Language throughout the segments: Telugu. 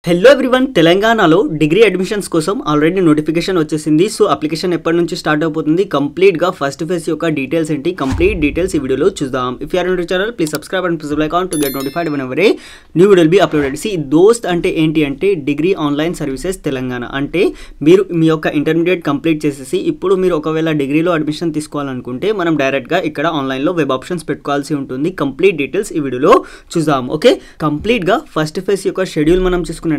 హలో ఎవ్రీవన్ తెలంగాణలో డిగ్రీ అడ్మిషన్స్ కోసం ఆల్రెడీ నోటిఫికేషన్ వచ్చేసింది. సో అప్లికేషన్ ఎప్పటి నుంచి స్టార్ట్ అయిపోతుంది, కంప్లీట్గా ఫస్ట్ ఫేజ్ యొక్క డీటెయిల్స్ ఏంటి, కంప్లీట్ డీటెయిల్స్ ఈ వీడియోలో చూద్దాం. If you are new to channel please subscribe and press bell icon to get notified whenever a new video will be uploaded. See, దోస్త్ అంటే ఏంటి అంటే డిగ్రీ ఆన్లైన్ సర్వీసెస్ తెలంగాణ. అంటే మీరు మీ యొక్క ఇంటర్మీడియట్ కంప్లీట్ చేసేసి ఇప్పుడు మీరు ఒకవేళ డిగ్రీలో అడ్మిషన్ తీసుకోవాలనుకుంటే మనం డైరెక్ట్గా ఇక్కడ ఆన్లైన్లో వెబ్ ఆప్షన్స్ పెట్టుకోవాల్సి ఉంటుంది. కంప్లీట్ డీటెయిల్స్ ఈ వీడియోలో చూద్దాం. ఓకే, కంప్లీట్గా ఫస్ట్ ఫేజ్ యొక్క షెడ్యూల్ మనం చూసుకున్నట్టయితే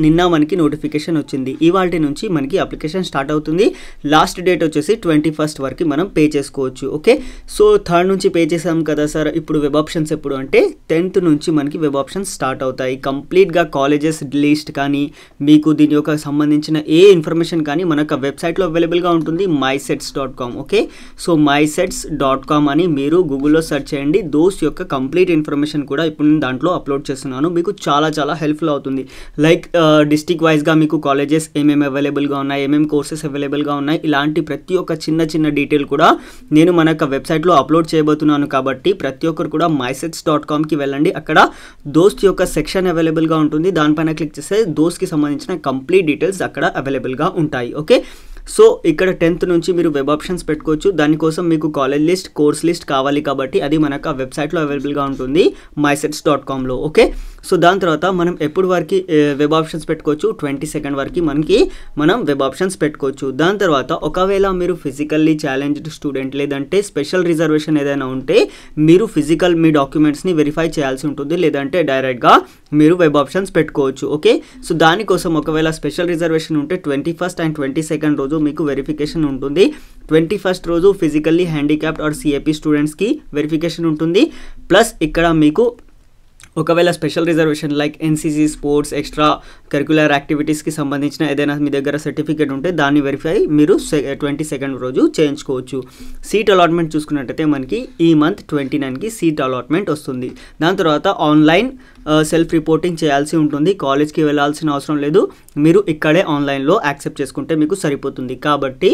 నిన్న మనకి నోటిఫికేషన్ వచ్చింది. ఇవాల్టి నుంచి మనకి అప్లికేషన్ స్టార్ట్ అవుతుంది. లాస్ట్ డేట్ వచ్చేసి 21st వరకు మనం పే చేసుకోవచ్చు. ఓకే, సో 3rd నుంచి పే చేసాం కదా సార్, ఇప్పుడు వెబ్ ఆప్షన్స్ ఎప్పుడు అంటే 10th నుంచి మనకి వెబ్ ఆప్షన్స్ స్టార్ట్ అవుతాయి. కంప్లీట్గా కాలేజెస్ లిస్ట్ కానీ మీకు దీని యొక్క సంబంధించిన ఏ ఇన్ఫర్మేషన్ కానీ మనకు వెబ్సైట్లో అవైలబుల్గా ఉంటుంది, mysets.com. ఓకే, సో mysets.com అని మీరు గూగుల్లో సెర్చ్ చేయండి. దోస్ యొక్క కంప్లీట్ ఇన్ఫర్మేషన్ కూడా ఇప్పుడు నేను దాంట్లో అప్లోడ్ చేస్తున్నాను. మీకు చాలా హెల్ప్ఫుల్ అవుతుంది. లైక్ డిస్ట్రిక్ట్ వైజ్గా మీకు కాలేజెస్ ఏమేమి అవైలబుల్గా ఉన్నాయి, ఏమేమి కోర్సెస్ అవైలబుల్గా ఉన్నాయి, ఇలాంటి ప్రతి ఒక్క చిన్న డీటెయిల్ కూడా నేను మన వెబ్సైట్లో అప్లోడ్ చేయబోతున్నాను. కాబట్టి ప్రతి ఒక్కరు కూడా mysets.comకి వెళ్ళండి. అక్కడ దోస్త్ యొక్క సెక్షన్ అవైలబుల్గా ఉంటుంది. దానిపైన క్లిక్ చేస్తే దోస్త్కి సంబంధించిన కంప్లీట్ డీటెయిల్స్ అక్కడ అవైలబుల్గా ఉంటాయి. ఓకే, సో ఇక్కడ 10th నుంచి మీరు వెబ్ ఆప్షన్స్ పెట్టుకోవచ్చు. దానికోసం మీకు కాలేజ్ లిస్ట్, కోర్స్ లిస్ట్ కావాలి కాబట్టి అది మనకు ఆ వెబ్సైట్లో అవైలబుల్గా ఉంటుంది mysets.comలో. ఓకే, సో దాని తర్వాత మనం ఎప్పుడు వరకు వెబ్ ఆప్షన్స్ పెట్టుకోవచ్చు, 22nd వరకు మనం వెబ్ ఆప్షన్స్ పెట్టుకోవచ్చు. దాని తర్వాత ఒకవేళ మీరు ఫిజికల్లీ ఛాలెంజ్డ్ స్టూడెంట్ లేదంటే స్పెషల్ రిజర్వేషన్ ఏదైనా ఉంటే మీరు ఫిజికల్ మీ డాక్యుమెంట్స్ని వెరిఫై చేయాల్సి ఉంటుంది, లేదంటే డైరెక్ట్గా మీరు వెబ్ ఆప్షన్స్ పెట్టుకోవచ్చు. ఓకే, సో దానికోసం ఒకవేళ స్పెషల్ రిజర్వేషన్ ఉంటే 21st and 22nd రోజు మీకు వెరిఫికేషన్ ఉంటుంది. 21st రోజు ఫిజికల్లీ హ్యాండిక్యాప్డ్ ఆర్ సిఏపీ స్టూడెంట్స్కి వెరిఫికేషన్ ఉంటుంది. ప్లస్ ఇక్కడ మీకు ఒకవేళ special reservation like NCC, sports, extra curricular యాక్టివిటీస్కి సంబంధించిన ఏదైనా మీ దగ్గర సర్టిఫికేట్ ఉంటే దాన్ని వెరిఫై మీరు 22nd రోజు చేయించుకోవచ్చు. సీట్ అలాట్మెంట్ చూసుకున్నట్టయితే మనకి ఈ మంత్ 29కి సీట్ అలాట్మెంట్ వస్తుంది. దాని తర్వాత ఆన్లైన్ సెల్ఫ్ రిపోర్టింగ్ చేయాల్సి ఉంటుంది. కాలేజ్కి వెళ్ళాల్సిన అవసరం లేదు, మీరు ఇక్కడే ఆన్లైన్లో యాక్సెప్ట్ చేసుకుంటే మీకు సరిపోతుంది. కాబట్టి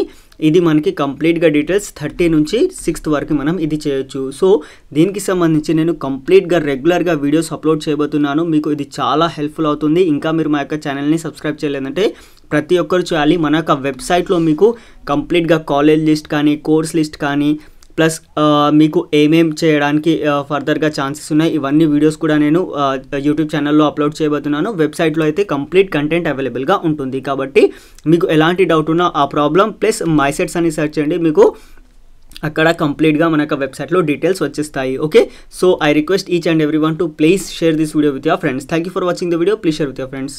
ఇది మనకి కంప్లీట్గా డీటెయిల్స్ 30 నుంచి 6th వరకు మనం ఇది చేయొచ్చు. సో దీనికి సంబంధించి నేను కంప్లీట్గా రెగ్యులర్గా వీడియోస్ అప్లోడ్ చేయబోతున్నాను. మీకు ఇది చాలా హెల్ప్ఫుల్ అవుతుంది. ఇంకా మీరు మా యొక్క ఛానల్ని సబ్స్క్రైబ్ చేయలేదంటే ప్రతి ఒక్కరు చేయాలి. మన యొక్క వెబ్సైట్లో మీకు కంప్లీట్గా కాలేజ్ లిస్ట్ కానీ, కోర్స్ లిస్ట్ కానీ, ప్లస్ మీకు ఏమేం చేయడానికి ఫర్దర్గా ఛాన్సెస్ ఉన్నాయి, ఇవన్నీ వీడియోస్ కూడా నేను యూట్యూబ్ ఛానల్లో అప్లోడ్ చేయబోతున్నాను. వెబ్సైట్లో అయితే కంప్లీట్ కంటెంట్ అవైలబుల్గా ఉంటుంది. కాబట్టి మీకు ఎలాంటి డౌట్ ఉన్నా ఆ ప్రాబ్లం ప్లస్ mysets అని సెర్చ్ చేయండి, మీకు అక్కడ కంప్లీట్గా మనకు వెబ్సైట్లో డీటెయిల్స్ వచ్చేస్తాయి. Okay, so I request each and every one to please share this video with your friends. Thank you for watching the video. Please share with your friends.